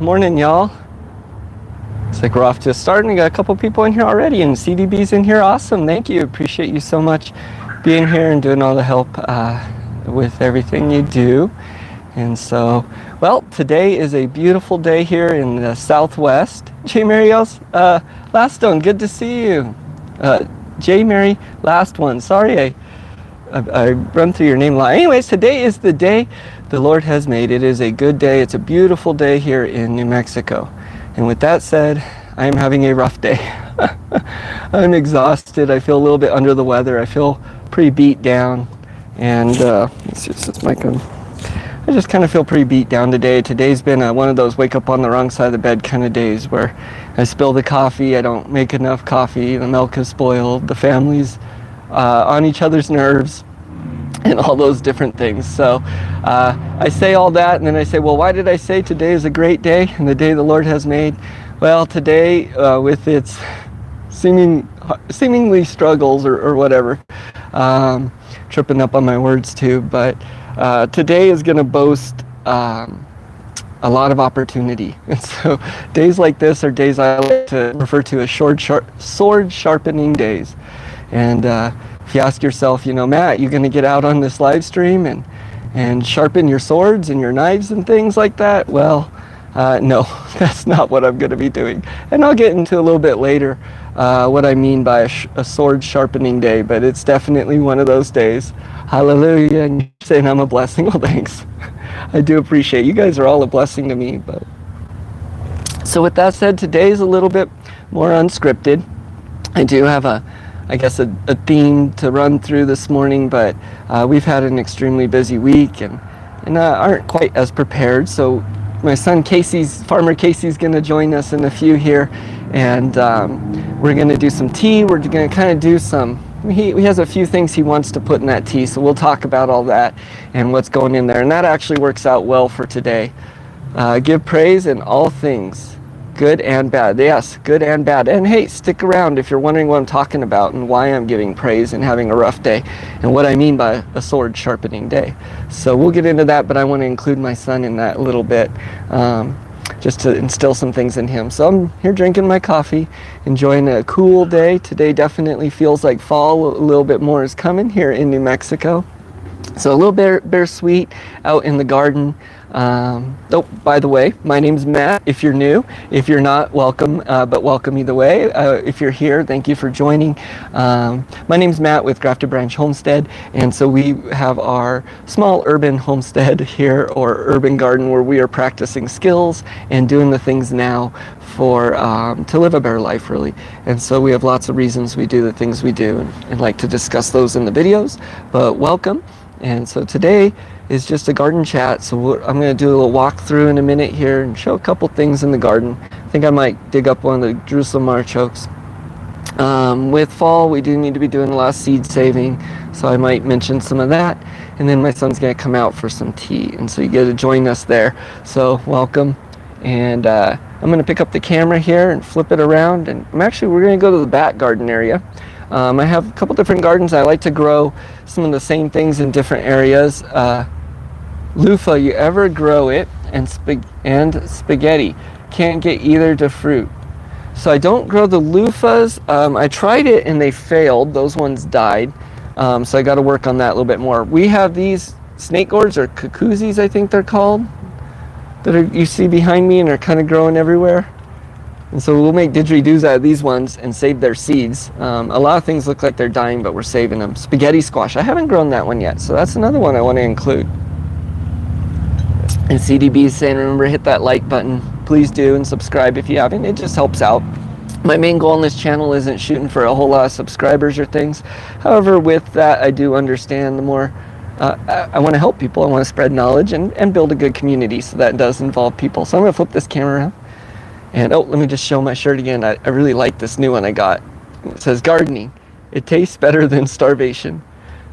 Morning, y'all. Looks like we're off to a start, and we got a couple people in here already, and CDB's in here. Awesome. Thank you. Appreciate you so much being here and doing all the help with everything you do. And so, well, today is a beautiful day here in the Southwest. J. Mary Lastone, good to see you. J. Mary Last One. Sorry, I run through your name line. Anyways, today is the day the Lord has made. It is a good day. It's a beautiful day here in New Mexico. And with that said, I am having a rough day. I'm exhausted. I feel a little bit under the weather. I feel pretty beat down. And let's see if this mic on. I just kind of feel pretty beat down today. Today's been one of those wake up on the wrong side of the bed kind of days where I spill the coffee, I don't make enough coffee, the milk is spoiled, the family's on each other's nerves, and all those different things. So I say all that, and then I say, well, why did I say today is a great day and the day the Lord has made? Well, today, with its seemingly struggles or whatever, tripping up on my words too, but today is going to boast a lot of opportunity. And so days like this are days I like to refer to as sword sharpening days. And if you ask yourself, Matt, you going to get out on this live stream and sharpen your swords and your knives and things like that? Well, no, that's not what I'm going to be doing. And I'll get into a little bit later what I mean by a sword sharpening day, but it's definitely one of those days. Hallelujah. And you're saying I'm a blessing. Well, thanks. I do appreciate you guys are all a blessing to me. But so with that said, today's a little bit more unscripted. I do have a theme to run through this morning, but we've had an extremely busy week and aren't quite as prepared. So my son Farmer Casey's going to join us in a few here, and we're going to do some tea. We're going to kind of do he has a few things he wants to put in that tea, so we'll talk about all that and what's going in there, and that actually works out well for today. Give praise in all things, good and bad. Yes, good and bad. And hey, stick around if you're wondering what I'm talking about and why I'm giving praise and having a rough day and what I mean by a sword sharpening day. So we'll get into that, but I want to include my son in that a little bit, just to instill some things in him. So I'm here drinking my coffee, enjoying a cool day. Today definitely feels like fall. A little bit more is coming here in New Mexico. So a little bittersweet out in the garden. By the way, my name's Matt. If you're new, if you're not, welcome, but welcome either way. If you're here, thank you for joining. My name's Matt with Grafted Branch Homestead, and so we have our small urban homestead here, or urban garden, where we are practicing skills and doing the things now for to live a better life, really. And so we have lots of reasons we do the things we do, and like to discuss those in the videos. But welcome. And so today is just a garden chat. So I'm going to do a little walkthrough in a minute here and show a couple things in the garden. I think I might dig up one of the Jerusalem artichokes. With fall, we do need to be doing a lot of seed saving, so I might mention some of that. And then my son's going to come out for some tea, and so you get to join us there. So welcome. And I'm going to pick up the camera here and flip it around. And we're going to go to the back garden area. I have a couple different gardens. I like to grow some of the same things in different areas. Loofah, you ever grow it, and spaghetti. Can't get either to fruit. So I don't grow the loofahs. I tried it and they failed. Those ones died. So I got to work on that a little bit more. We have these snake gourds, or cucuzzis, I think they're called, that you see behind me and are kind of growing everywhere. And so we'll make didgeridoos out of these ones and save their seeds. A lot of things look like they're dying, but we're saving them. Spaghetti squash. I haven't grown that one yet, so that's another one I want to include. And CDB is saying, remember, hit that like button. Please do, and subscribe if you haven't. It just helps out. My main goal on this channel isn't shooting for a whole lot of subscribers or things. However, with that, I do understand the more I want to help people. I want to spread knowledge and build a good community, so that does involve people. So I'm going to flip this camera around. And let me just show my shirt again. I really like this new one I got. It says gardening. It tastes better than starvation.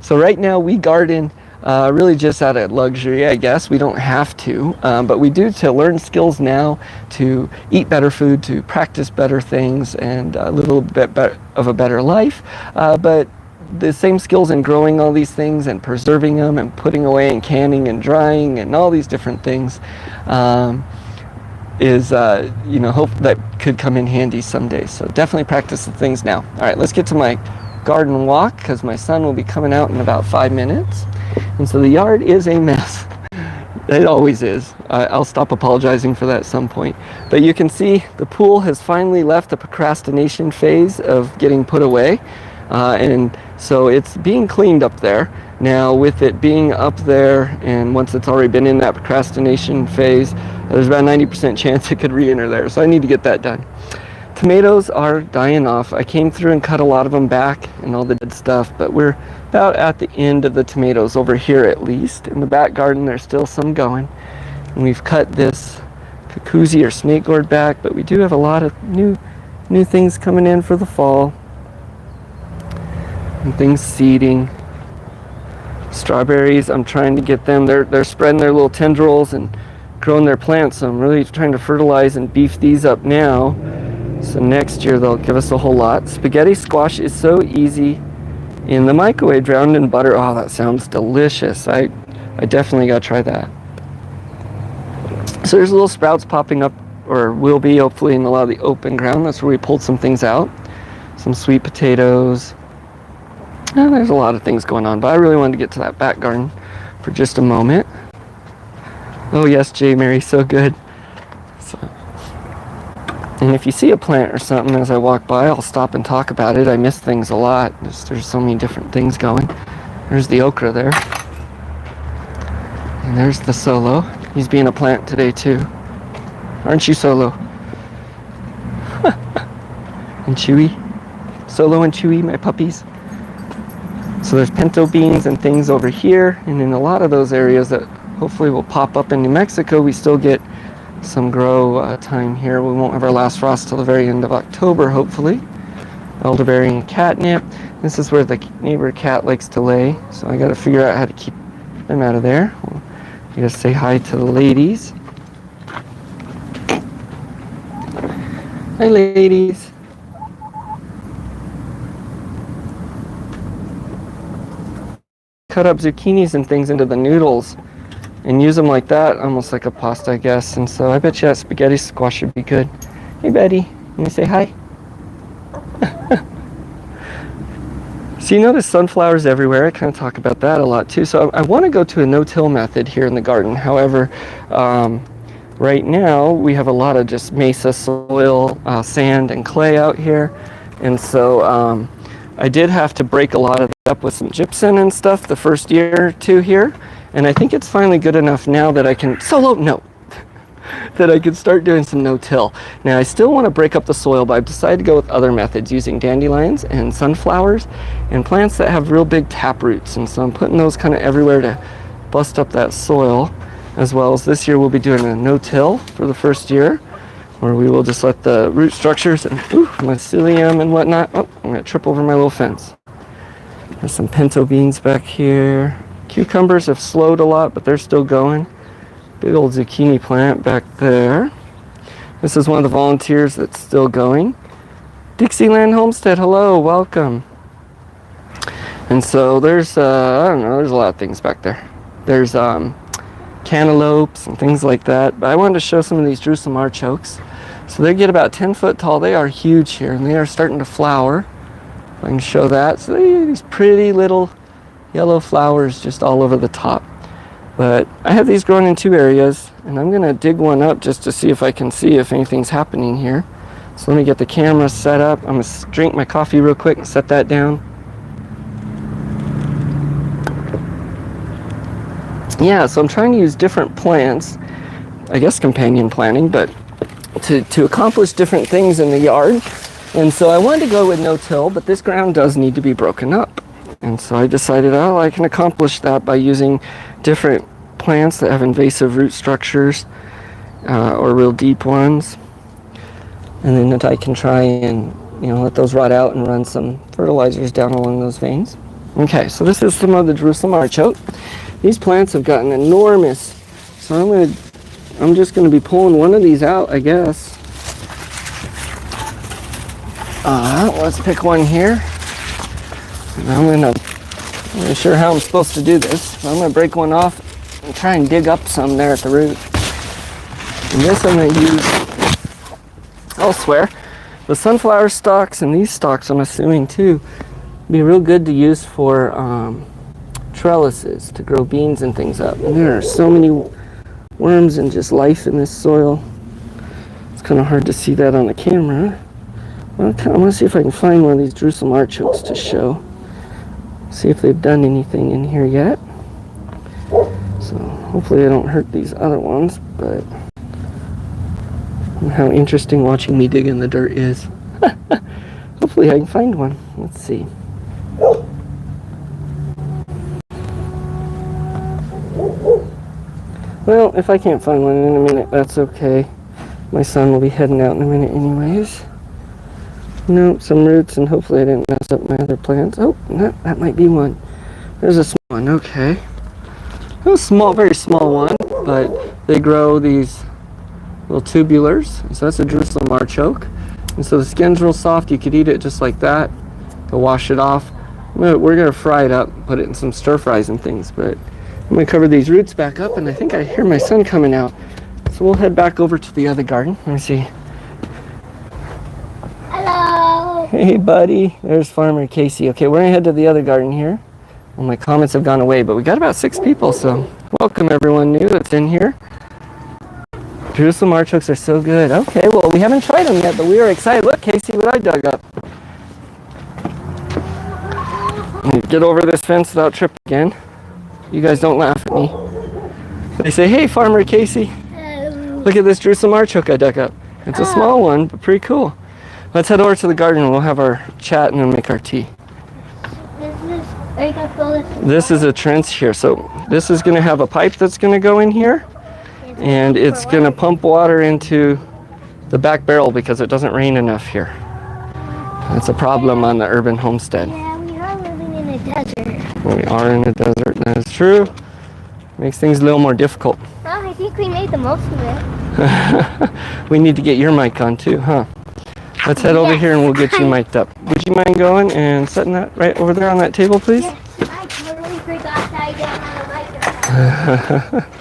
So right now we garden really just out of luxury, I guess. We don't have to, but we do to learn skills now, to eat better food, to practice better things, and a little bit of a better life. But the same skills in growing all these things and preserving them and putting away and canning and drying and all these different things. you know, hope that could come in handy someday. So definitely practice the things now. All right, let's get to my garden walk because my son will be coming out in about 5 minutes. And so the yard is a mess. It always is. I'll stop apologizing for that at some point. But you can see the pool has finally left the procrastination phase of getting put away. And so it's being cleaned up there. Now with it being up there, and once it's already been in that procrastination phase, there's about a 90% chance it could re-enter there. So I need to get that done. Tomatoes are dying off. I came through and cut a lot of them back and all the dead stuff, but we're about at the end of the tomatoes over here at least. In the back garden there's still some going. And we've cut this cuckoozy or snake gourd back, but we do have a lot of new things coming in for the fall. And things seeding. Strawberries, I'm trying to get them, they're spreading their little tendrils and growing their plants, so I'm really trying to fertilize and beef these up now. So next year they'll give us a whole lot. Spaghetti squash is so easy in the microwave, drowned in butter. Oh, that sounds delicious. I definitely gotta try that. So there's little sprouts popping up, or will be hopefully, in a lot of the open ground. That's where we pulled some things out. Some sweet potatoes. Oh, there's a lot of things going on, but I really wanted to get to that back garden for just a moment. Oh yes, J. Mary, so good. And if you see a plant or something as I walk by, I'll stop and talk about it. I miss things a lot. There's so many different things going. There's the okra there. And there's the Solo. He's being a plant today too. Aren't you, Solo? And Chewy. Solo and Chewy, my puppies. So there's pinto beans and things over here. And in a lot of those areas that hopefully will pop up in New Mexico, we still get some grow time here. We won't have our last frost till the very end of October, hopefully. Elderberry and catnip. This is where the neighbor cat likes to lay, so I gotta figure out how to keep them out of there. I gotta say hi to the ladies. Hi, ladies. Cut up zucchinis and things into the noodles and use them like that, almost like a pasta, I guess. And so I bet you that spaghetti squash would be good. Hey, Betty, can you say hi? So you notice sunflowers everywhere. I kind of talk about that a lot too. So I want to go to a no-till method here in the garden. However, right now we have a lot of just mesa soil, sand and clay out here. And so I did have to break a lot of that up with some gypsum and stuff the first year or two here. And I think it's finally good enough now that I can, that I can start doing some no-till. Now I still want to break up the soil, but I've decided to go with other methods using dandelions and sunflowers and plants that have real big tap roots. And so I'm putting those kind of everywhere to bust up that soil, as well as this year we'll be doing a no-till for the first year, where we will just let the root structures and mycelium and whatnot. Oh, I'm going to trip over my little fence. There's some pinto beans back here. Cucumbers have slowed a lot, but they're still going. Big old zucchini plant back there. This is one of the volunteers that's still going. Dixieland Homestead, hello, welcome. And so there's, I don't know, there's a lot of things back there. There's cantaloupes and things like that. But I wanted to show some of these Jerusalem artichokes. So they get about 10 foot tall. They are huge here, and they are starting to flower. If I can show that. So they have these pretty little yellow flowers just all over the top. But I have these growing in two areas, and I'm going to dig one up just to see if I can see if anything's happening here. So let me get the camera set up. I'm going to drink my coffee real quick and set that down. Yeah, so I'm trying to use different plants, I guess companion planting, but to accomplish different things in the yard. And so I wanted to go with no-till, but this ground does need to be broken up. And so I decided, oh, I can accomplish that by using different plants that have invasive root structures or real deep ones. And then that I can try and, let those rot out and run some fertilizers down along those veins. Okay, so this is some of the Jerusalem artichoke. These plants have gotten enormous. So I'm just going to be pulling one of these out, I guess. Let's pick one here. I'm not sure how I'm supposed to do this. I'm going to break one off and try and dig up some there at the root. And this I'm going to use elsewhere. The sunflower stalks and these stalks, I'm assuming too, be real good to use for trellises to grow beans and things up. And there are so many worms and just life in this soil. It's kind of hard to see that on the camera. Well, I want to see if I can find one of these Jerusalem artichokes to show. See if they've done anything in here yet. So hopefully I don't hurt these other ones, but how interesting watching me dig in the dirt is. Hopefully I can find one. Let's see. Well, if I can't find one in a minute, that's okay. My son will be heading out in a minute anyways. Nope, some roots, and hopefully I didn't mess up my other plants. Oh, that might be one. There's a small one, okay. A small, very small one, but they grow these little tubulars. So that's a Jerusalem artichoke. And so the skin's real soft. You could eat it just like that. You'll wash it off. We're going to fry it up, put it in some stir fries and things, but I'm going to cover these roots back up, and I think I hear my son coming out. So we'll head back over to the other garden. Let me see. Hello. Hey, buddy. There's Farmer Casey. Okay, we're going to head to the other garden here. Well, my comments have gone away, but we got about 6 people, so welcome everyone new that's in here. Jerusalem artichokes are so good. Okay, well, we haven't tried them yet, but we are excited. Look, Casey, what I dug up. Get over this fence without tripping again. You guys don't laugh at me. They say, hey, Farmer Casey, look at this Jerusalem artichoke I dug up. It's a small one, but pretty cool. Let's head over to the garden and we'll have our chat and then make our tea. This is a trench here. So this is going to have a pipe that's going to go in here. And it's going to pump water into the back barrel because it doesn't rain enough here. That's a problem on the urban homestead. Yeah, we are living in a desert. We are in a desert, that is true. Makes things a little more difficult. Oh, I think we made the most of it. We need to get your mic on too, huh? Let's head over here and we'll get you mic'd up. Would you mind going and setting that right over there on that table, please? Yes, I totally forgot that I don't have a microphone.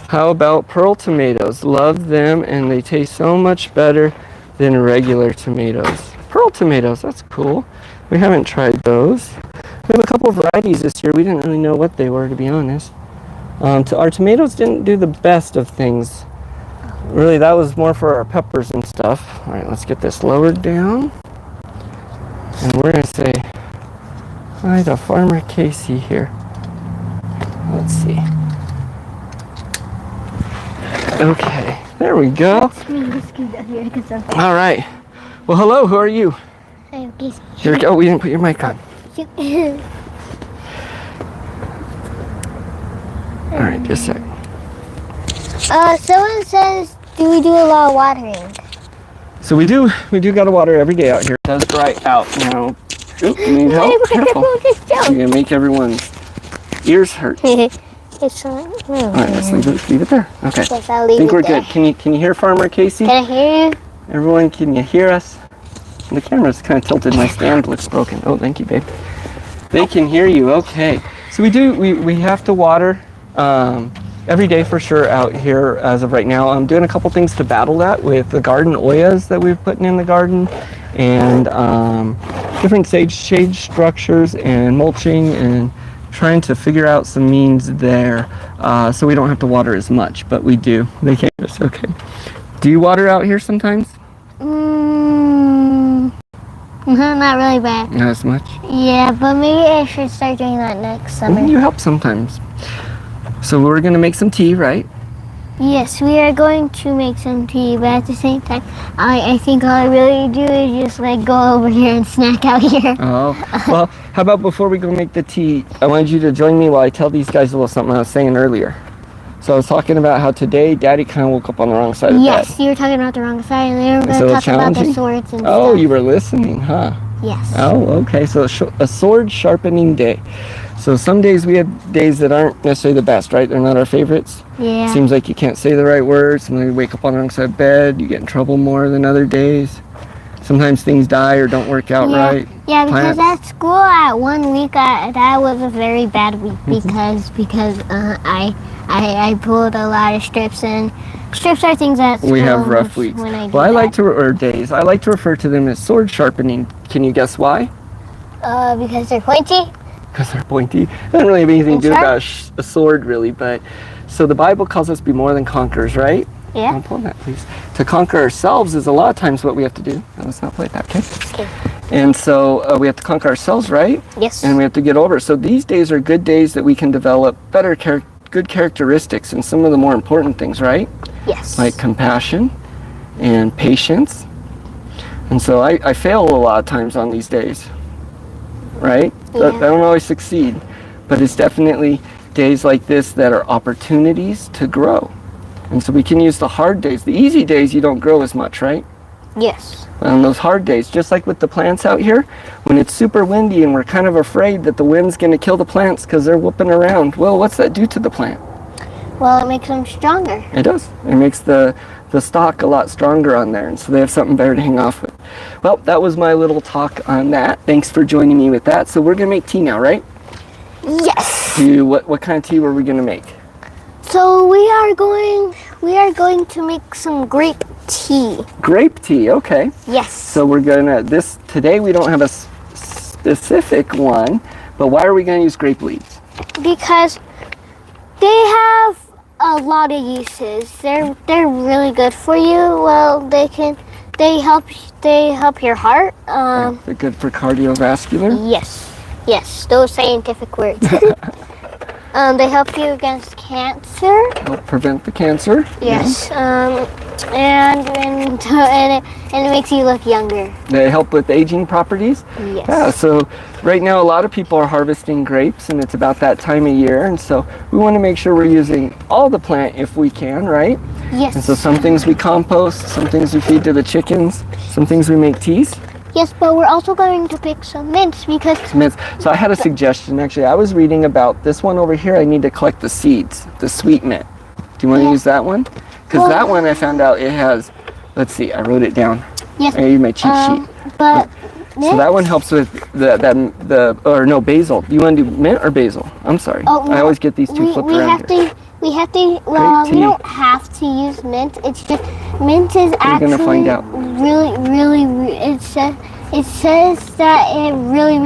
How about pearl tomatoes? Love them, and they taste so much better than regular tomatoes. Pearl tomatoes, that's cool. We haven't tried those. We have a couple of varieties this year. We didn't really know what they were, to be honest. Our tomatoes didn't do the best of things. Really, that was more for our peppers and stuff. All right, let's get this lowered down. And we're going to say hi to Farmer Casey here. Let's see. Okay, there we go. All right. Well, hello, who are you? I'm Casey. Here we go. We didn't put your mic on. All right, just a sec. Someone says, do we do a lot of watering? So we do gotta water every day out here. It does dry out now. Oop, you need help? Careful. You're gonna make everyone's ears hurt. It's fine. All right, let's leave it there. Okay. Yes, I'll leave I think it we're there. good. Can you hear Farmer Casey? Can I hear you? Everyone, can you hear us? The camera's kind of tilted. My stand looks broken. Oh, thank you, babe. They can hear you. Okay. So we have to water every day for sure out here as of right now. I'm doing a couple things to battle that with the garden oyas that we're putting in the garden, and different shade structures and mulching, and trying to figure out some means there so we don't have to water as much, but we do. They can't just, okay. Do you water out here sometimes? Not really bad. Not as much? Yeah, but maybe I should start doing that next summer. You help sometimes. So we're going to make some tea, right? Yes, we are going to make some tea, but at the same time, I think all I really do is just like go over here and snack out here. Oh, well, how about before we go make the tea, I wanted you to join me while I tell these guys a little something I was saying earlier. So I was talking about how today Daddy kind of woke up on the wrong side of bed. Yes, you were talking about the wrong side, and then we were going to talk about the swords and Oh, stuff. you were listening, huh? Yes. Oh, okay. So a sword sharpening day. So some days we have days that aren't necessarily the best, right? They're not our favorites. Yeah. Seems like you can't say the right words. Sometimes you wake up on the wrong side of bed. You get in trouble more than other days. Sometimes things die or don't work out right. Yeah, because at school at 1 week, that was a very bad week because I pulled a lot of strips, and strips are things that We have spill rough weeks. when I do Well, I like that. or days. I like to refer to them as sword sharpening. Can you guess why? Because they're pointy. Because they're pointy. It doesn't really have anything to do And about a sword, really. But so the Bible calls us to be more than conquerors, right? Yeah. I'll pull that, please. To conquer ourselves is a lot of times what we have to do. Now, let's not play that, okay? Okay. And so we have to conquer ourselves, right? Yes. And we have to get over. So these days are good days that we can develop good characteristics and some of the more important things, right? Yes. Like compassion and patience. And so I fail a lot of times on these days, right? Yeah. I don't always succeed, but it's definitely days like this that are opportunities to grow. And so we can use the hard days. The easy days you don't grow as much, right? Yes. But on those hard days, just like with the plants out here, when it's super windy and we're kind of afraid that the wind's going to kill the plants because they're whooping around, well, what's that do to the plant? Well, it makes them stronger. It does. It makes the stalk a lot stronger on there, and so they have something better to hang off with. Well, that was my little talk on that. Thanks for joining me with that. So we're going to make tea now, right? Yes. What kind of tea were we going to make? So we are going to make some grape tea. Grape tea, okay. Yes. So we're gonna, today we don't have a specific one, but why are we gonna use grape leaves? Because they have a lot of uses. They're really good for you. Well, they help your heart. They're good for cardiovascular. Yes, those scientific words. They help you against cancer. Help prevent the cancer. Yes. And it makes you look younger. They help with aging properties. Yes. Yeah, so right now a lot of people are harvesting grapes and it's about that time of year, and so we want to make sure we're using all the plant if we can, right? Yes. And so some things we compost, some things we feed to the chickens, some things we make teas. Yes, but we're also going to pick some mints because Mints. So I had a suggestion actually. I was reading about this one over here. I need to collect the seeds, the sweet mint. Do you want to Yeah. use that one? Because Well- that one I found out it has, let's see, I wrote it down. yes, I gave you my cheat sheet. but So that one helps with the basil. Do you want to do mint or basil? I'm sorry. I always get these two flipped around here. we have to. Well, tea. we don't have to use mint. It's just mint is actually gonna find out. really. It says that it really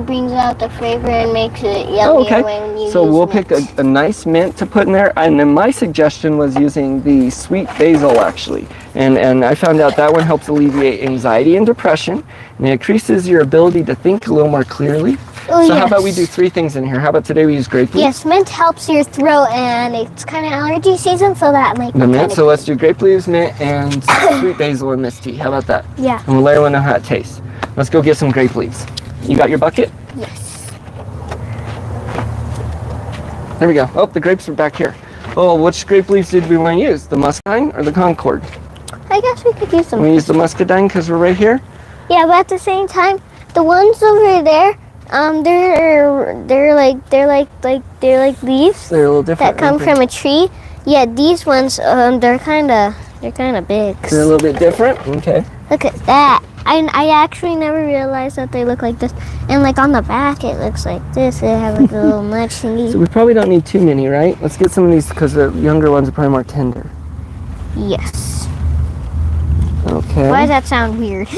brings out the flavor and makes it yummier Oh, okay. when you So use we'll mint. pick a nice mint to put in there. And then my suggestion was using the sweet basil actually. And I found out that one helps alleviate anxiety and depression. And it increases your ability to think a little more clearly. Oh, So how about we yes. do 3 things in here? How about today we use grape leaves? Yes, mint helps your throat, and it's kind of allergy season, so that might be The mint. kinda So let's do grape leaves, mint, and sweet basil in this tea. How about that? Yeah. And we'll let everyone know how it tastes. Let's go get some grape leaves. You got your bucket? Yes. There we go. Oh, the grapes are back here. Oh, which grape leaves did we want to use? The muscadine or the concord? I guess we could use some. We use the muscadine because we're right here. Yeah, but at the same time, the ones over there, they're like leaves They're a little different. that come aren't they? from a tree. Yeah, these ones, they're kind of big. They're a little bit different. Okay. Look at that. I actually never realized that they look like this. And like on the back, it looks like this. They have like a little nudge thingy. So we probably don't need too many, right? Let's get some of these because the younger ones are probably more tender. Yes. Okay. Why does that sound weird?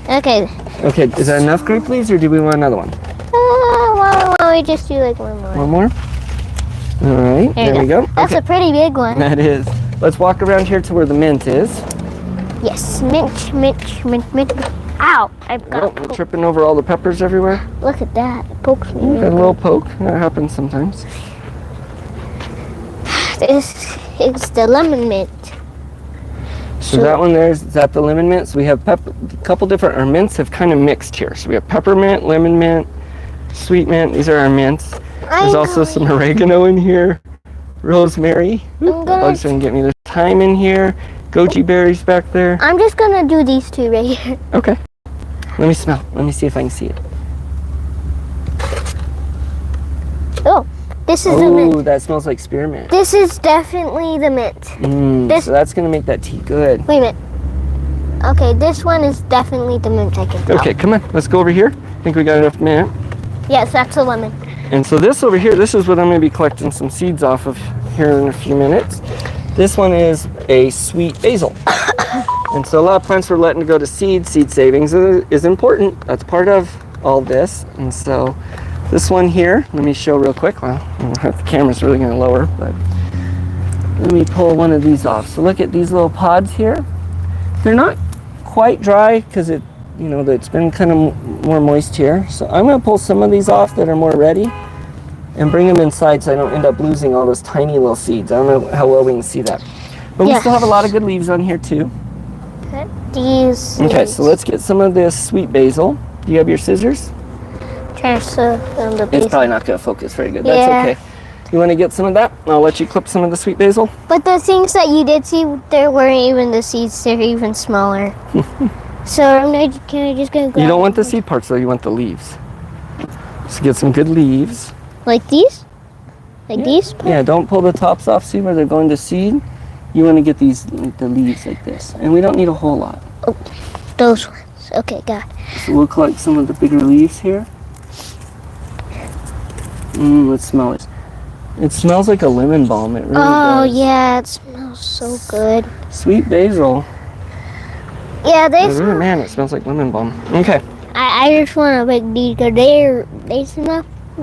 Okay. Okay. Is that enough grape leaves, or do we want another one? Why don't we just do like one more? One more. All right. There we go. That's a pretty big one. That is. Let's walk around here to where the mint is. Yes, mint. Ow! I've got Oh, we're tripping over all the peppers everywhere. Look at that. It pokes me. Got a little poke. That happens sometimes. This is the lemon mint. So that one there is that the lemon mint. So we have a couple different, our mints have kind of mixed here. So we have peppermint, lemon mint, sweet mint. These are our mints. There's also some oregano in here, rosemary. Oop, the bugs trying to get me. There's thyme in here, goji berries back there. I'm just gonna do these two right here. Okay. Let me smell. Let me see if I can see it. Oh, this is the mint. Oh, that smells like spearmint. This is definitely the mint. This- So that's gonna make that tea good. Wait a minute. Okay, this one is definitely the mint. I can tell. Okay, come on. Let's go over here. I think we got enough mint. Yes, that's a lemon. And so this over here, this is what I'm going to be collecting some seeds off of here in a few minutes. This one is a sweet basil. And so a lot of plants we're letting go to seed. Seed savings is important. That's part of all this. And so this one here, let me show real quick. Well, I don't know if the camera's really going to lower, but let me pull one of these off. So look at these little pods here. They're not quite dry because it's been kind of more moist here. So I'm going to pull some of these off that are more ready and bring them inside so I don't end up losing all those tiny little seeds. I don't know how well we can see that. But we still have a lot of good leaves on here too. These. Okay, so let's get some of this sweet basil. Do you have your scissors? Trying to sew on the It's probably not going to focus very good. That's okay. You want to get some of that? I'll let you clip some of the sweet basil. But the things that you did see, there weren't even the seeds. They're even smaller. So can I just go? You don't want the seed parts though. You want the leaves. So get some good leaves. Like these? Like these? Yeah. Don't pull the tops off. See where they're going to seed. You want to get these the leaves like this, and we don't need a whole lot. Oh, those ones. Okay, got it. So we'll collect some of the bigger leaves here. Let's smell it. It smells like a lemon balm. It really does. Yeah, it smells so good. Sweet basil. Yeah, Man, it smells like lemon balm. Okay. I just want to make these because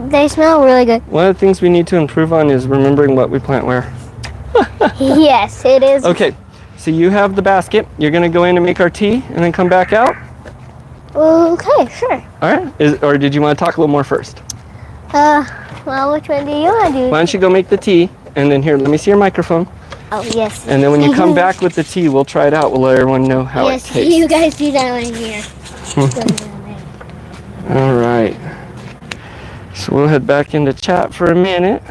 they smell really good. One of the things we need to improve on is remembering what we plant where. Yes, it is. Okay, so you have the basket. You're gonna go in and make our tea, and then come back out. Okay, sure. All right. Or did you want to talk a little more first? Well, which one do you want to do? Why don't you go make the tea, and then here, let me see your microphone. Oh, yes. And then when you come back with the tea, we'll try it out. We'll let everyone know how it tastes. Yes, you guys do that one here. All right. So we'll head back into chat for a minute.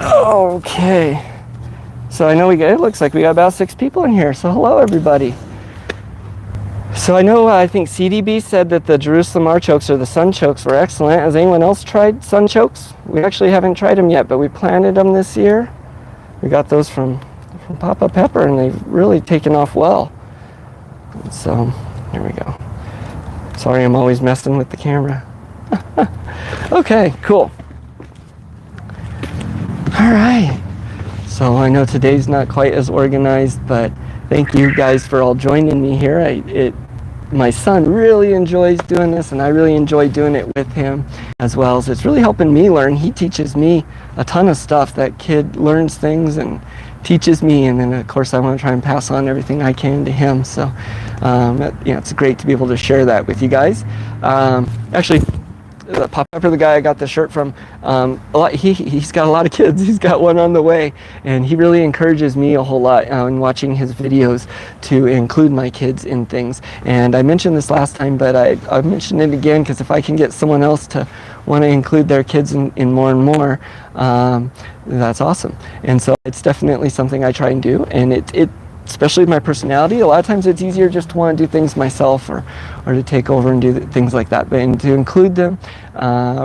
Okay. So it looks like we got about 6 people in here. So hello, everybody. So I think CDB said that the Jerusalem artichokes or the sunchokes were excellent. Has anyone else tried sunchokes? We actually haven't tried them yet, but we planted them this year. We got those from Papa Pepper, and they've really taken off well. So here we go. Sorry, I'm always messing with the camera. Okay, cool. All right. So I know today's not quite as organized, but thank you guys for all joining me here. My son really enjoys doing this, and I really enjoy doing it with him as well. So it's really helping me learn. He teaches me a ton of stuff. That kid learns things and teaches me, and then of course I want to try and pass on everything I can to him. So it's great to be able to share that with you guys. Actually, Pop Pepper, the guy I got the shirt from, he's got a lot of kids. He's got one on the way, and he really encourages me a whole lot in watching his videos to include my kids in things. And I mentioned this last time, but I mentioned it again because if I can get someone else to want to include their kids in more and more, that's awesome. And so it's definitely something I try and do, and it especially with my personality, a lot of times it's easier just to want to do things myself or to take over and do things like that. But to include them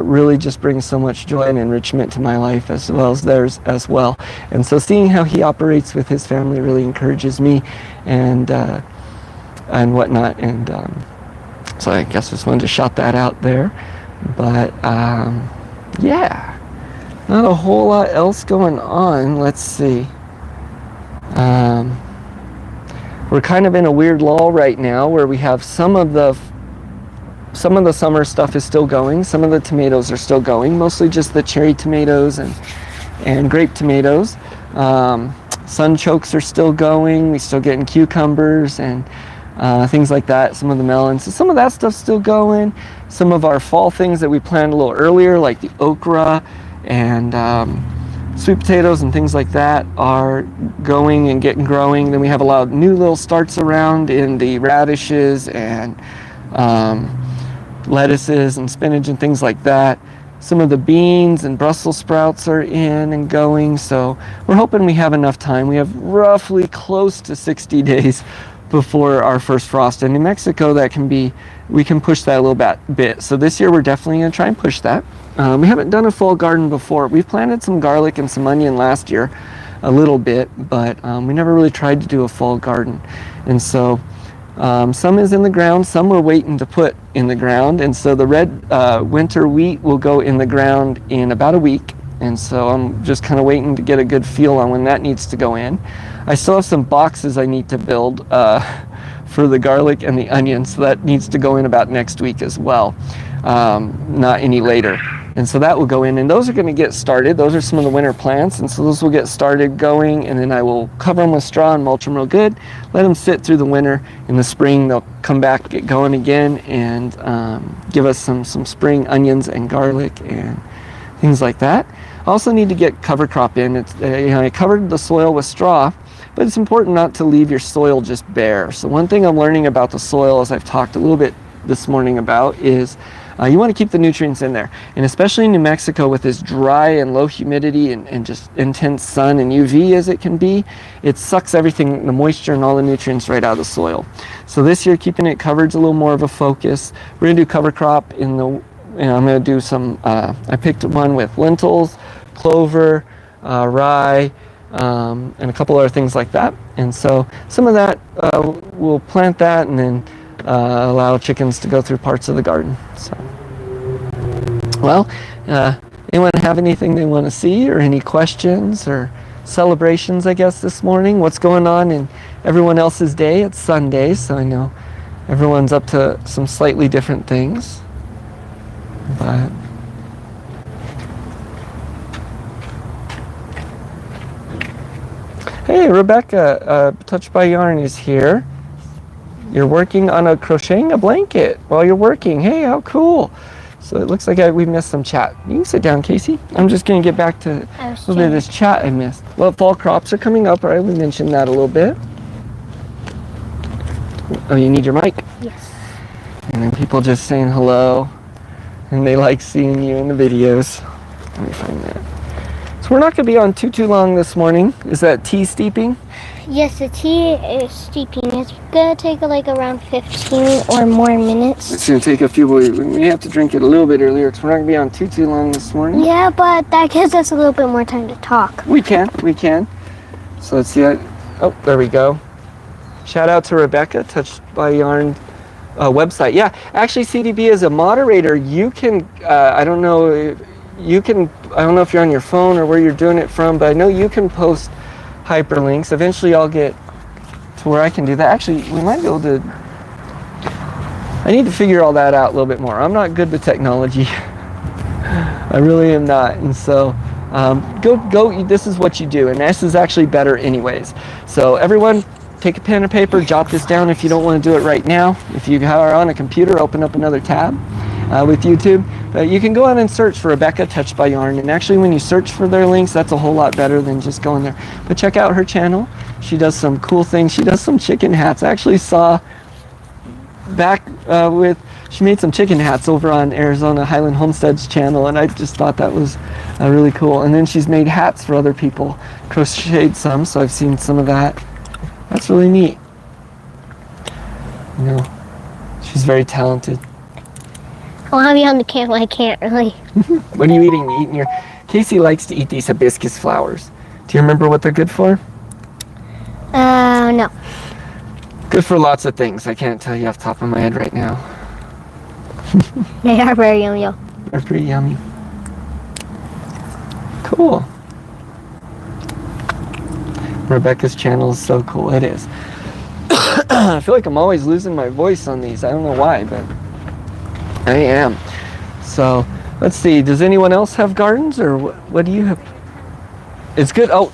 really just brings so much joy and enrichment to my life as well as theirs as well. And so seeing how he operates with his family really encourages me and whatnot. And so I guess I just wanted to shout that out there. But yeah, not a whole lot else going on. Let's see. We're kind of in a weird lull right now where we have some of the summer stuff is still going. Some of the tomatoes are still going, mostly just the cherry tomatoes and grape tomatoes. Sunchokes are still going. We're still getting cucumbers and things like that. Some of the melons. So some of that stuff's still going. Some of our fall things that we planted a little earlier, like the okra and sweet potatoes and things like that, are going and getting growing. Then we have a lot of new little starts around in the radishes and lettuces and spinach and things like that. Some of the beans and Brussels sprouts are in and going. So we're hoping we have enough time. We have roughly close to 60 days before our first frost. And in Mexico, we can push that a little bit. So this year we're definitely going to try and push that. We haven't done a fall garden before. We've planted some garlic and some onion last year, a little bit, but we never really tried to do a fall garden. And so Some is in the ground, some we're waiting to put in the ground, and so the red winter wheat will go in the ground in about a week, and so I'm just kind of waiting to get a good feel on when that needs to go in. I still have some boxes I need to build for the garlic and the onions, so that needs to go in about next week as well, not any later. And so that will go in, and those are going to get started. Those are some of the winter plants, and so those will get started going, and then I will cover them with straw and mulch them real good, let them sit through the winter. In the spring they'll come back, get going again, and give us some spring onions and garlic and things like that. I also need to get cover crop in. I covered the soil with straw, but it's important not to leave your soil just bare. So one thing I'm learning about the soil, as I've talked a little bit this morning about, is you want to keep the nutrients in there. And especially in New Mexico with as dry and low humidity and just intense sun and UV as it can be, it sucks everything, the moisture and all the nutrients right out of the soil. So this year keeping it covered is a little more of a focus. We're going to do cover crop in the, I'm going to do some, I picked one with lentils, clover, rye, and a couple other things like that. And so some of that, we'll plant that and then allow chickens to go through parts of the garden. So, well, anyone have anything they want to see or any questions or celebrations, I guess, this morning? What's going on in everyone else's day? It's Sunday, so I know everyone's up to some slightly different things. But hey, Rebecca, Touched by Yarn is here. You're working on crocheting a blanket while you're working. Hey, how cool. So it looks like we missed some chat. You can sit down, Casey. I'm just going to get back to a little bit of this chat I missed. Well, fall crops are coming up, right? We mentioned that a little bit. Oh, you need your mic? Yes. And then people just saying hello. And they like seeing you in the videos. Let me find that. So we're not going to be on too long this morning. Is that tea steeping? Yes, the tea is steeping. It's gonna take like around 15 or more minutes. It's gonna take a few. We have to drink it a little bit earlier because we're not gonna be on too long this morning. Yeah, but that gives us a little bit more time to talk. We can. So let's see. Oh, there we go. Shout out to Rebecca, Touched by Yarn website. Yeah, actually, CDB is a moderator. You can. I don't know if you're on your phone or where you're doing it from, but I know you can post hyperlinks. Eventually I'll get to where I can do that. Actually, we might be able to, I need to figure all that out a little bit more. I'm not good with technology. I really am not. And so go, this is what you do. And this is actually better anyways. So everyone take a pen and paper, jot this down if you don't want to do it right now. If you are on a computer, open up another tab with YouTube. But you can go out and search for Rebecca Touched by Yarn. And actually when you search for their links, that's a whole lot better than just going there. But check out her channel. She does some cool things. She does some chicken hats. I actually saw back she made some chicken hats over on Arizona Highland Homestead's channel, and I just thought that was really cool. And then she's made hats for other people, crocheted some, so I've seen some of that. That's really neat. You know, she's very talented. Well, I'll be on the camera. I can't really. What are you eating? You eating your... Casey likes to eat these hibiscus flowers. Do you remember what they're good for? No. Good for lots of things. I can't tell you off the top of my head right now. They are very yummy. They're pretty yummy. Cool. Rebecca's channel is so cool. It is. I feel like I'm always losing my voice on these. I don't know why, but I am. So let's see. Does anyone else have gardens, or what do you have? It's good. Oh,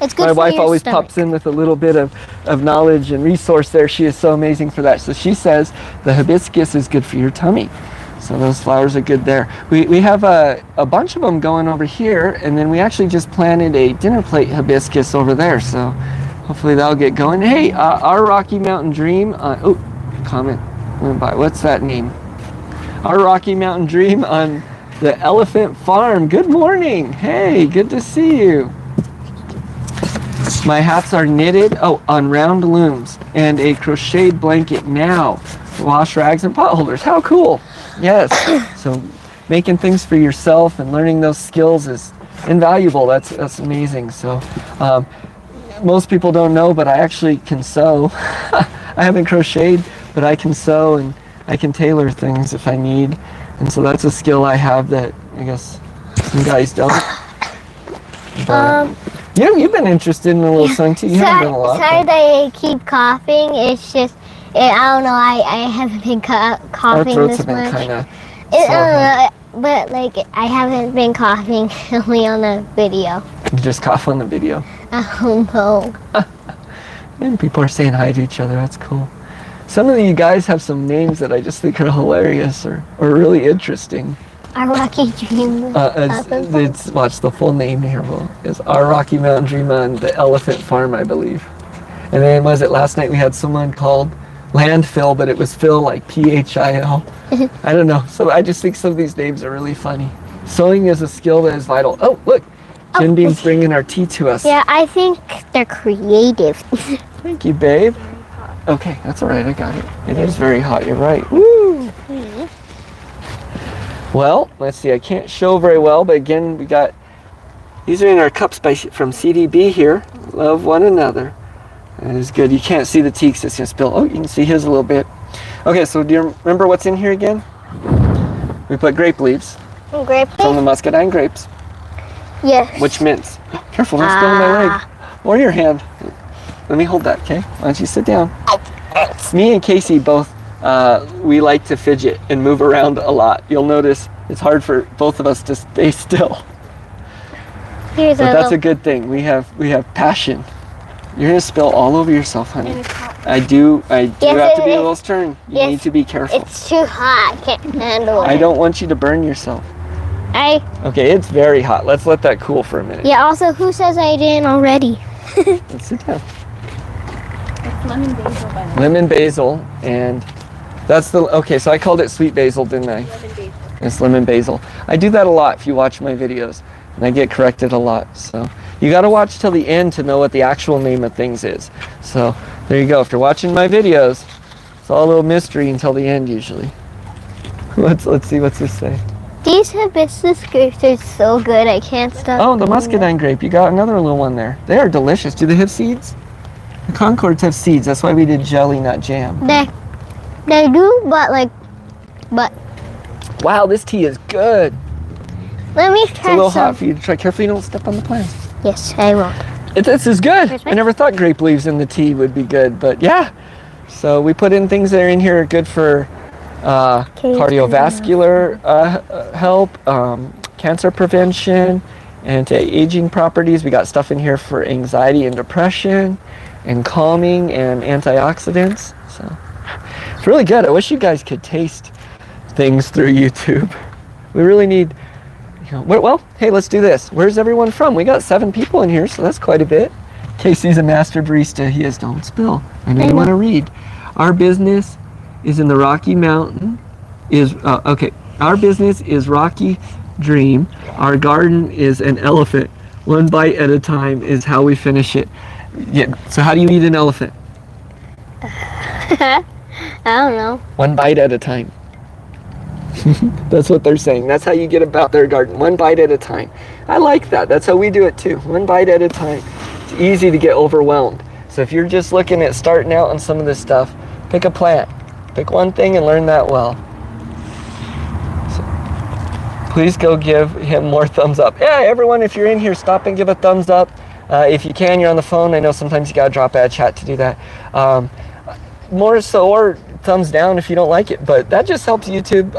it's good. My for wife your always stomach. pops in with a little bit of knowledge and resource there. She is so amazing for that. So she says the hibiscus is good for your tummy. So those flowers are good there. We have a bunch of them going over here, and then we actually just planted a dinner plate hibiscus over there. So hopefully that'll get going. Hey, our Rocky Mountain Dream. Comment went by. What's that name? Our Rocky Mountain Dream on the Elephant Farm. Good morning. Hey, good to see you. My hats are knitted, on round looms, and a crocheted blanket now. Wash rags and pot holders. How cool. Yes. So making things for yourself and learning those skills is invaluable. That's amazing. So most people don't know, but I actually can sew. I haven't crocheted, but I can sew and I can tailor things if I need. And so that's a skill I have that I guess some guys don't. But, you've been interested in a little sewing too. You haven't done a lot. Sorry that I keep coughing. It's just, I don't know, I haven't been Our coughing throats this have been much. kind of But like, I haven't been coughing only on the video. You just cough on the video. Oh no. And people are saying hi to each other. That's cool. Some of you guys have some names that I just think are hilarious or really interesting. Our Rocky Dream. Watch the full name here. Well, it's Our Rocky Mountain Dream on the Elephant Farm, I believe. And then was it last night we had someone called Landfill, but it was Phil like Phil. I don't know. So I just think some of these names are really funny. Sewing is a skill that is vital. Oh, look. Jen Beam's bringing our tea to us. Yeah, I think they're creative. Thank you, babe. Okay, that's all right. I got it. It is very hot. You're right. Woo! Well, let's see. I can't show very well, but again, we got these are in our cups from CDB here. Love one another. That is good. You can't see the tea because it's gonna spill. Oh, you can see his a little bit. Okay, so do you remember what's in here again? We put grape leaves Grape from the muscadine grapes. Yes. Which mints? Careful, don't spill on my leg or your hand. Let me hold that, okay? Why don't you sit down? Me and Casey both, we like to fidget and move around a lot. You'll notice it's hard for both of us to stay still. Here's But that's a good thing. We have passion. You're gonna spill all over yourself, honey. I do have to be a little stern. You need to be careful. It's too hot. I can't handle it. I don't want you to burn yourself. Okay, it's very hot. Let's let that cool for a minute. Yeah, also, who says I didn't already? Let's sit down. It's lemon basil, by the way. Lemon basil, and that's okay, so I called it sweet basil, didn't I? Lemon basil. It's lemon basil. I do that a lot if you watch my videos, and I get corrected a lot. So you got to watch till the end to know what the actual name of things is. So there you go. If you're watching my videos, it's all a little mystery until the end usually. Let's see, what's this say? These hibiscus grapes are so good. I can't stop. Oh, the muscadine grape. You got another little one there. They are delicious. Do they have seeds? The Concords have seeds. That's why we did jelly, not jam. They do, but Wow, this tea is good. let me It's a try little some. hot for you to try. Carefully, you don't step on the plants. Yes, I will. This is good. Here's I mine. never thought grape leaves in the tea would be good, but yeah. So we put in things that are in here good for cardiovascular help, cancer prevention, anti-aging properties. We got stuff in here for anxiety and depression, and calming and antioxidants. So it's really good. I wish you guys could taste things through YouTube. We really need. Well, hey, let's do this. Where's everyone from? We got 7 people in here, so that's quite a bit. Casey's a master barista. He is. Don't spill. I know you want to read. Our business is in the Rocky Mountain. Our business is Rocky Dream. Our garden is an elephant. One bite at a time is how we finish it. Yeah. So how do you eat an elephant? I don't know. One bite at a time. That's what they're saying. That's how you get about their garden. One bite at a time. I like that. That's how we do it too. One bite at a time. It's easy to get overwhelmed. So if you're just looking at starting out on some of this stuff, pick a plant. Pick one thing and learn that well. So please go give him more thumbs up. Yeah, everyone, if you're in here, stop and give a thumbs up. If you can, you're on the phone. I know sometimes you gotta drop a chat to do that. More so, or thumbs down if you don't like it, but that just helps YouTube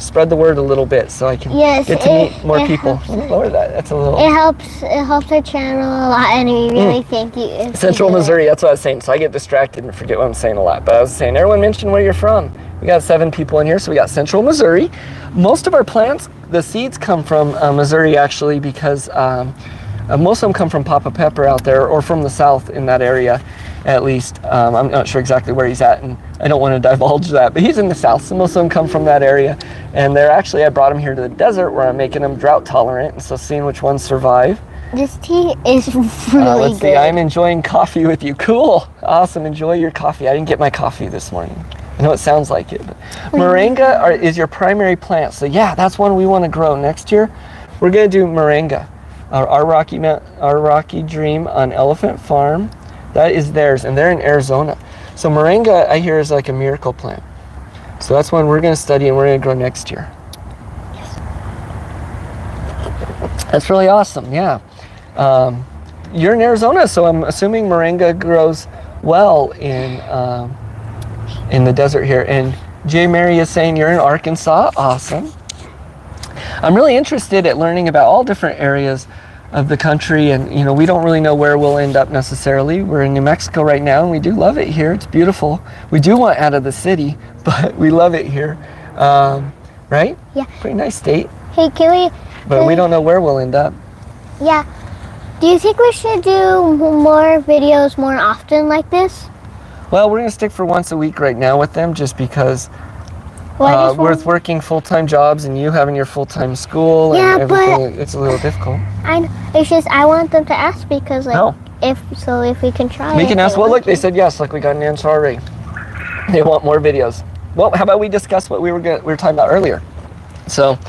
spread the word a little bit so I can get to meet more people. Lower that. That's a little. It helps our channel a lot, and we really thank you. if you Central do it. Missouri. That's what I was saying. So I get distracted and forget what I'm saying a lot. But I was saying, everyone mentioned where you're from. We got 7 people in here, so we got Central Missouri. Most of our plants, the seeds come from Missouri actually, because most of them come from Papa Pepper out there, or from the south in that area. At least. I'm not sure exactly where he's at, and I don't want to divulge that, but he's in the south, so most of them come from that area. And they're actually, I brought him here to the desert where I'm making them drought tolerant, and so seeing which ones survive. This tea is really Let's see, good. I'm enjoying coffee with you. Cool. Awesome. Enjoy your coffee. I didn't get my coffee this morning. I know it sounds like it, but moringa is your primary plant. So yeah, that's one we want to grow next year. We're going to do moringa. Our Rocky Dream on Elephant Farm. That is theirs, and they're in Arizona. So moringa, I hear, is like a miracle plant. So that's one we're going to study and we're going to grow next year. That's really awesome, yeah. You're in Arizona, so I'm assuming moringa grows well in the desert here. And J. Mary is saying you're in Arkansas. Awesome. I'm really interested at learning about all different areas of the country, and you know, we don't really know where we'll end up necessarily. We're in New Mexico right now, and we do love it here. It's beautiful. We do want out of the city, but we love it here. Right? Yeah. Pretty nice state. Hey, But we don't know where we'll end up. Yeah. Do you think we should do more videos more often like this? Well, we're gonna stick for once a week right now with them, just because we're working full-time jobs and you having your full-time school and everything. It's a little difficult. It's just I want them to ask because if we can try. We can ask. Well, look, they said yes. Like, we got an answer already. They want more videos. Well, how about we discuss what we were talking about earlier? So,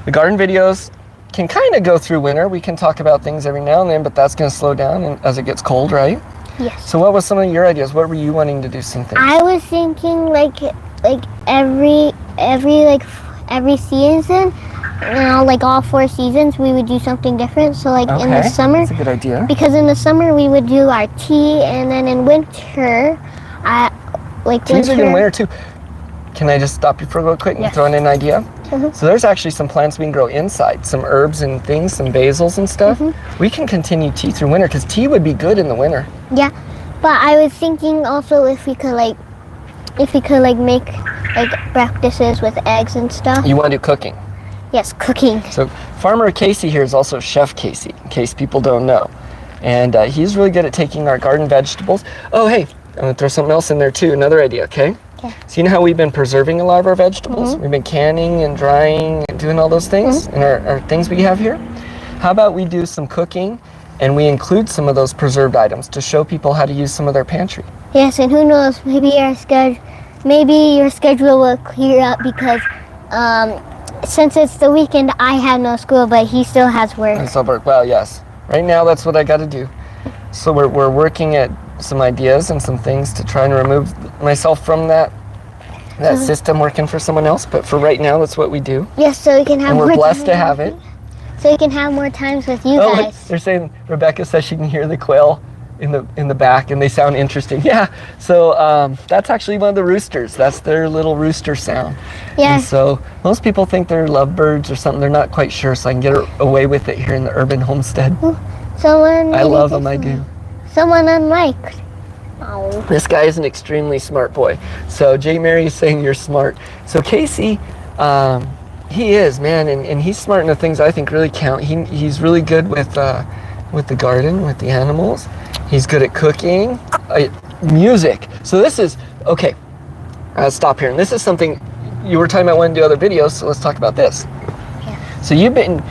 the garden videos can kind of go through winter. We can talk about things every now and then, but that's going to slow down as it gets cold, right? Yes. So what was some of your ideas? What were you wanting to do some things? I was thinking like every season, like all 4 seasons, we would do something different. So like in the summer, that's a good idea. Because in the summer we would do our tea, and then in winter, teas are good in winter too. Can I just stop you for real quick and throw in an idea? Mm-hmm. So there's actually some plants we can grow inside, some herbs and things, some basils and stuff. Mm-hmm. We can continue tea through winter because tea would be good in the winter. Yeah, but I was thinking also if we could make like breakfasts with eggs and stuff. You want to do cooking? Yes, cooking. So Farmer Casey here is also Chef Casey, in case people don't know. And he's really good at taking our garden vegetables. Oh, hey, I'm going to throw something else in there too, another idea, okay? So you know how we've been preserving a lot of our vegetables? Mm-hmm. We've been canning and drying and doing all those things in our things we have here. How about we do some cooking and we include some of those preserved items to show people how to use some of their pantry? Yes, and who knows, maybe your schedule will clear up because since it's the weekend, I have no school, but he still has work. Well, yes. Right now, that's what I got to do. So we're working at some ideas and some things to try and remove myself from that system working for someone else. But for right now, that's what we do. Yes, so we can have more. And we're blessed to have it. So we can have more times with you guys. Look, they're saying Rebecca says she can hear the quail in the back, and they sound interesting. Yeah. So that's actually one of the roosters. That's their little rooster sound. Yeah. And so most people think they're lovebirds or something. They're not quite sure. So I can get away with it here in the urban homestead. I love them. I do. Someone unliked. Oh. This guy is an extremely smart boy. So J. Mary is saying you're smart. So Casey, he is, man, and he's smart in the things I think really count. He's really good with the garden, with the animals. He's good at cooking, music. So this is, okay, stop here. And this is something, you were talking about wanting to do other videos, so let's talk about this. Yeah. So you've been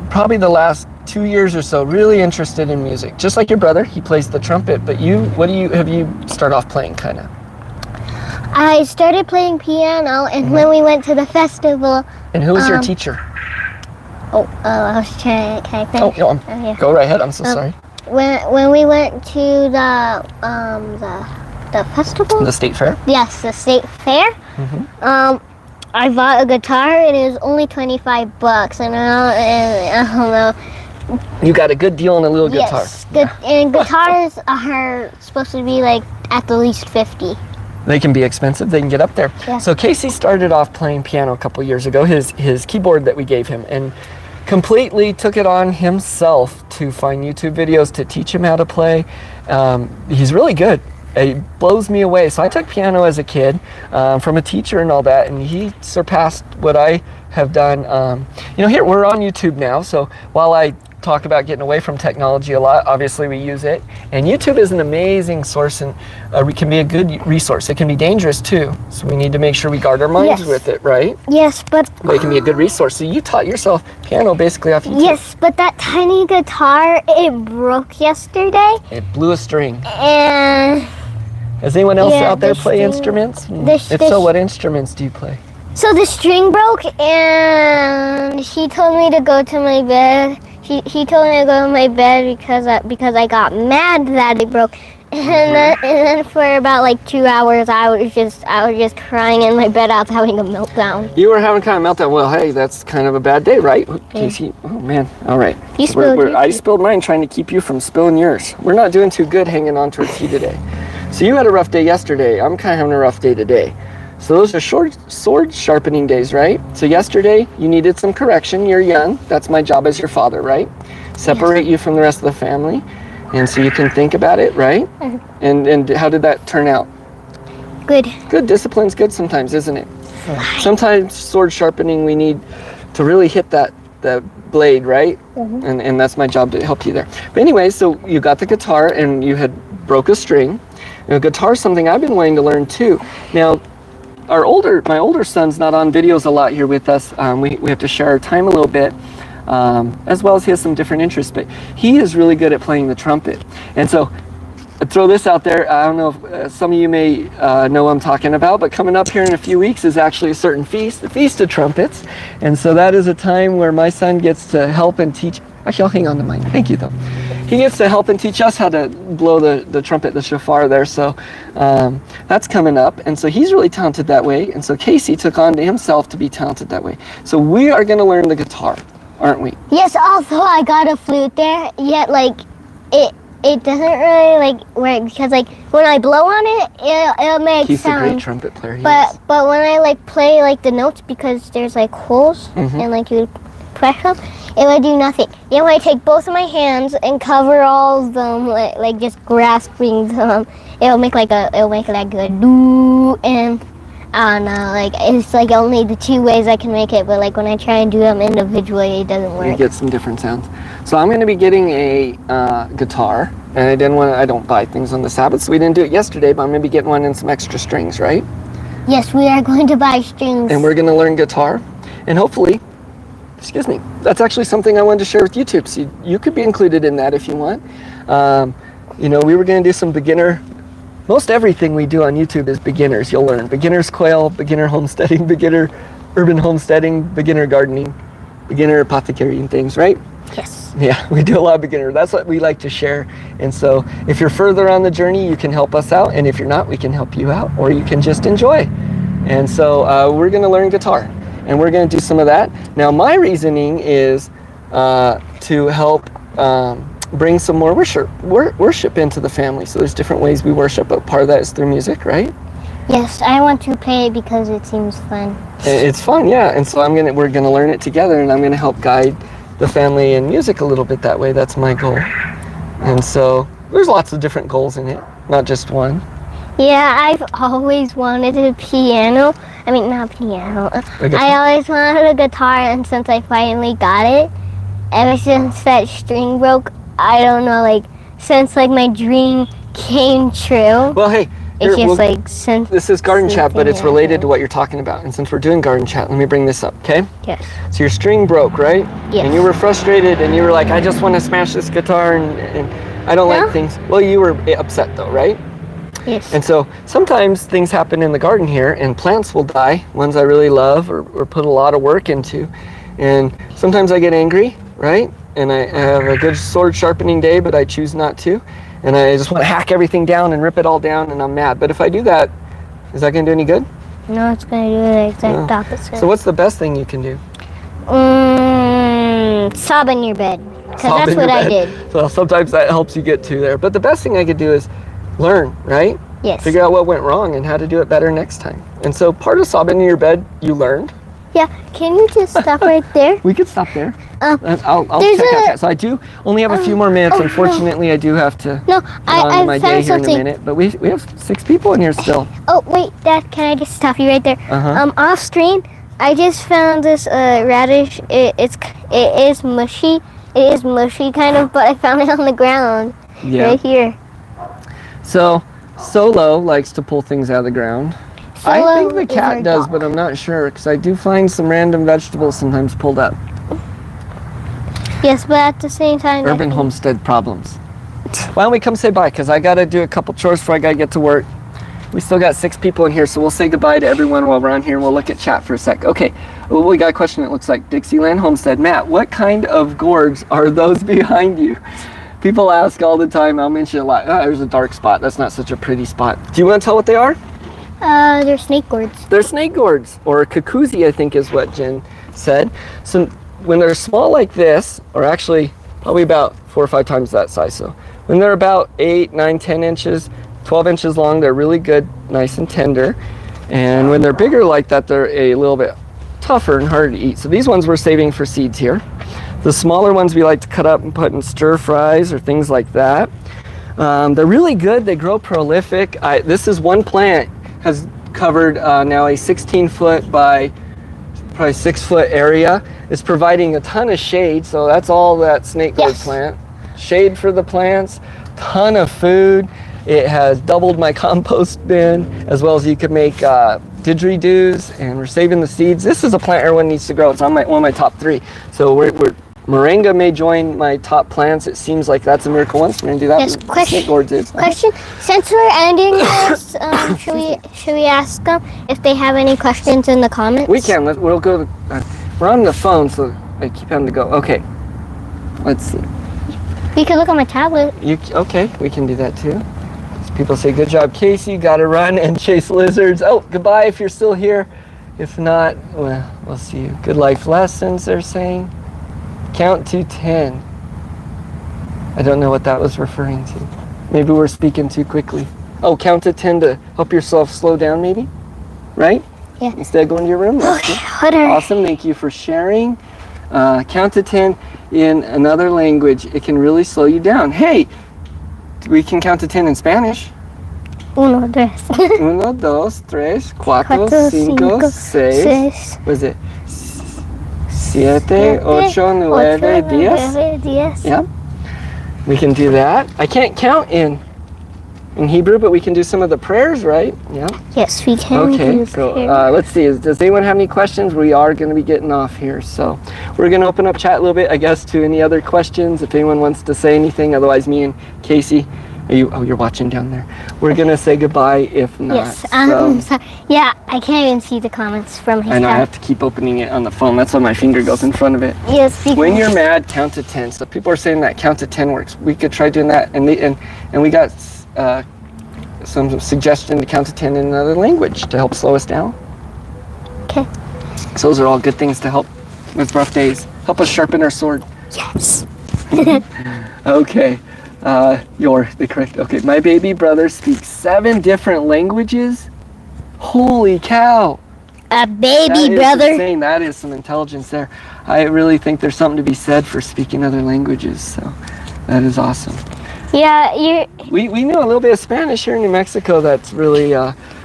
probably the last 2 years or so really interested in music. Just like your brother, he plays the trumpet, but have you started off playing kind of? I started playing piano, and when we went to the festival. And who was your teacher? I was trying, can I finish? Yeah. Go right ahead, I'm so sorry. When we went to the festival? The state fair? Yes, the state fair. Mm-hmm. I bought a guitar, and it was only $25, and I don't know. You got a good deal on a little guitar. Yes, and guitars are supposed to be like at the least $50. They can be expensive. They can get up there. Yeah. So Casey started off playing piano a couple years ago. His keyboard that we gave him, and completely took it on himself to find YouTube videos to teach him how to play. He's really good. It blows me away. So I took piano as a kid from a teacher and all that, and he surpassed what I have done. Here we're on YouTube now, so while I talk about getting away from technology a lot, obviously we use it, and YouTube is an amazing source, and it can be a good resource. It can be dangerous too, so we need to make sure we guard our minds with it, right? Yes, but it can be a good resource. So you taught yourself piano basically off YouTube. Yes, but that tiny guitar, it broke yesterday. It blew a string. And does anyone else out there play instruments? If so, what instruments do you play? So the string broke, and he told me to go to my bed. He told me to go to my bed because I got mad that it broke, then for about like 2 hours, I was just crying in my bed. I was having a meltdown. You were having kind of meltdown. Well, hey, that's kind of a bad day, right? Casey, oh man, all right. You spilled yours. I spilled mine trying to keep you from spilling yours. We're not doing too good hanging on to our tea today. So you had a rough day yesterday. I'm kind of having a rough day today. So those are short sword sharpening days, right? So yesterday you needed some correction. You're young. That's my job as your father, right? Separate you from the rest of the family. And so you can think about it, right? And how did that turn out? Good. Good. Discipline's good sometimes, isn't it? Sometimes sword sharpening, we need to really hit that blade, right? And that's my job to help you there. But anyway, so you got the guitar and you had broke a string. Guitar is something I've been wanting to learn too. Now, my older son's not on videos a lot here with us. We have to share our time a little bit. As well as he has some different interests, but he is really good at playing the trumpet. And so I throw this out there. I don't know if some of you may know what I'm talking about, but coming up here in a few weeks is actually a certain feast, the Feast of Trumpets. And so that is a time where my son gets to help and teach. Actually, I'll hang on to mine. Thank you, though. He gets to help and teach us how to blow the trumpet, the shofar there. So that's coming up. And so he's really talented that way. And so Casey took on to himself to be talented that way. So we are going to learn the guitar, aren't we? Yes, also I got a flute there, yet like it doesn't really like work because like when I blow on it, it'll make He's sound. a great trumpet player. But when I like play like the notes, because there's like holes and like you press them, it would do nothing. Then when I take both of my hands and cover all of them, like just grasping them, it'll make like a do, and I don't know, like it's like only the two ways I can make it, but like when I try and do them individually, it doesn't work. You get some different sounds. So I'm going to be getting a guitar, and I don't buy things on the Sabbath, so we didn't do it yesterday, but I'm going to be getting one and some extra strings, right? Yes, we are going to buy strings. And we're going to learn guitar, and hopefully, that's actually something I wanted to share with you too, so you could be included in that if you want. We were going to do some beginner. Most everything we do on YouTube is beginners. You'll learn beginner's quail, beginner homesteading, beginner urban homesteading, beginner gardening, beginner apothecary and things, right? Yes. Yeah, we do a lot of beginner. That's what we like to share. And so if you're further on the journey, you can help us out. And if you're not, we can help you out, or you can just enjoy. And so we're going to learn guitar, and we're going to do some of that. Now, my reasoning is to help bring some more worship into the family. So there's different ways we worship, but part of that is through music, right? Yes, I want to play it because it seems fun. It's fun, yeah. And so we're gonna learn it together, and I'm gonna help guide the family in music a little bit that way. That's my goal. And so there's lots of different goals in it, not just one. Yeah, I've always wanted a piano. I mean, not piano. I always wanted a guitar, and since I finally got it, ever since that string broke, I don't know, like, since, like, my dream came true. Well, hey, it's just, since... This is Garden Chat, but it's related to what you're talking about. And since we're doing Garden Chat, let me bring this up, okay? Yes. So your string broke, right? Yes. And you were frustrated, and you were like, I just want to smash this guitar, and I don't like things. Well, you were upset, though, right? Yes. And so sometimes things happen in the garden here, and plants will die, ones I really love or put a lot of work into. And sometimes I get angry, right? And I have a good sword sharpening day, but I choose not to. And I just want to hack everything down and rip it all down, and I'm mad. But if I do that, is that going to do any good? No, it's going to do the exact opposite. So what's the best thing you can do? Sob in your bed. Because that's what I did. So sometimes that helps you get to there. But the best thing I could do is learn, right? Yes. Figure out what went wrong and how to do it better next time. And so part of sobbing in your bed, you learned. Yeah, can you just stop right there? We could stop there. I'll check out chat. So I do only have a few more minutes. Unfortunately, I do have to I my found day here in a something. minute. But we have 6 people in here still. Oh, wait, Dad, can I just stop you right there? Off screen, I just found this radish. It is mushy. It is mushy kind of, but I found it on the ground. Yeah. Right here. So Solo likes to pull things out of the ground. I think the cat does, but I'm not sure, because I do find some random vegetables sometimes pulled up. Yes, but at the same time... Urban homestead problems. Why don't we come say bye, because I got to do a couple chores before I got to get to work. We still got 6 people in here, so we'll say goodbye to everyone while we're on here, and we'll look at chat for a sec. Okay, well, we got a question that looks like Dixieland Homestead. Matt, what kind of gourds are those behind you? People ask all the time. I'll mention a lot. There's a dark spot. That's not such a pretty spot. Do you want to tell what they are? They're snake gourds. They're snake gourds, or cuckoozy, I think is what Jen said. So when they're small like this, or actually probably about 4 or 5 times that size. So when they're about 8, 9, 10 inches, 12 inches long, they're really good, nice and tender. And when they're bigger like that, they're a little bit tougher and harder to eat. So these ones we're saving for seeds here. The smaller ones we like to cut up and put in stir fries or things like that. They're really good. They grow prolific. This is one plant has covered now a 16-foot by probably 6-foot area. It's providing a ton of shade, so that's all that snake gourd plant. Shade for the plants, ton of food. It has doubled my compost bin, as well as you could make didgeridoos, and we're saving the seeds. This is a plant everyone needs to grow. It's on one of my top 3. So moringa may join my top plants. It seems like that's a miracle once. We're gonna do that. Yes, with snake gourds is. Question. Since we're ending this, should we ask them if they have any questions in the comments? We can. We'll go. We're on the phone, so I keep having to go. Okay. Let's see. We can look on my tablet. Okay? We can do that too. People say, "Good job, Casey. Got to run and chase lizards." Oh, goodbye if you're still here. If not, well, we'll see you. Good life lessons. They're saying. Count to 10. I don't know what that was referring to. Maybe we're speaking too quickly. Oh, count to 10 to help yourself slow down, maybe? Right? Yeah. Instead of going to your room? Okay, whatever. Awesome. Thank you for sharing. Count to 10 in another language. It can really slow you down. Hey, we can count to 10 in Spanish. 1, 2, 1, 2, 3, 4, 5, 6. What is it? 7, 8, 9, 10. Yeah. We can do that. I can't count in Hebrew, but we can do some of the prayers, right? Yeah. Yes, we can. Okay, so let's see. Does anyone have any questions? We are going to be getting off here. So we're going to open up chat a little bit, I guess, to any other questions if anyone wants to say anything. Otherwise, me and Casey, you're watching down there. We're going to say goodbye if not. Yes. Sorry. Yeah, I can't even see the comments from his I know, I tab. have to keep opening it on the phone. That's why my finger goes in front of it. Yes, because When you're mad, count to 10. So people are saying that count to 10 works. We could try doing that. And we got some suggestion to count to 10 in another language to help slow us down. Okay. So those are all good things to help with rough days. Help us sharpen our sword. Yes. Okay. You're the correct. Okay. My baby brother speaks 7 different languages. Holy cow. A baby That is brother. insane. That is some intelligence there. I really think there's something to be said for speaking other languages. So that is awesome. Yeah, We knew a little bit of Spanish here in New Mexico. That's really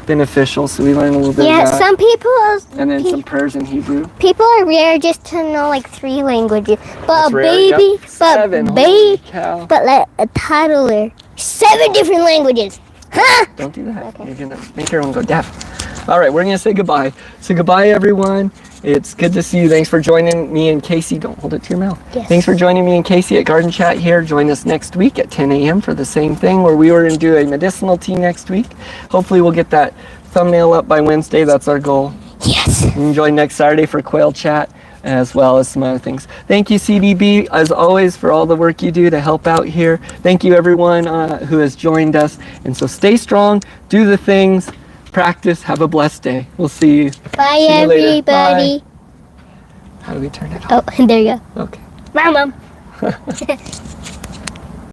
beneficial. So we learned a little bit of that. some people And then some prayers in Hebrew. people are rare just to know like 3 languages. But That's a rare, baby, yep. 7. Holy cow. but like a toddler, 7 different languages. Huh? Don't do that. Okay. You're going to make everyone go deaf. All right, we're going to say goodbye. So goodbye, everyone. It's good to see you. Thanks for joining me and Casey. Don't hold it to your mouth. Yes. Thanks for joining me and Casey at Garden Chat here. Join us next week at 10 a.m. for the same thing, where we were going to do a medicinal tea next week. Hopefully we'll get that thumbnail up by Wednesday. That's our goal. Yes. And join next Saturday for Quail Chat, as well as some other things. Thank you, CDB, as always, for all the work you do to help out here. Thank you, everyone who has joined us. And so stay strong, do the things, practice, have a blessed day. We'll see you. Bye, See you later. everybody. How do we turn it off? Oh, there you go. Okay. Bye, Mom.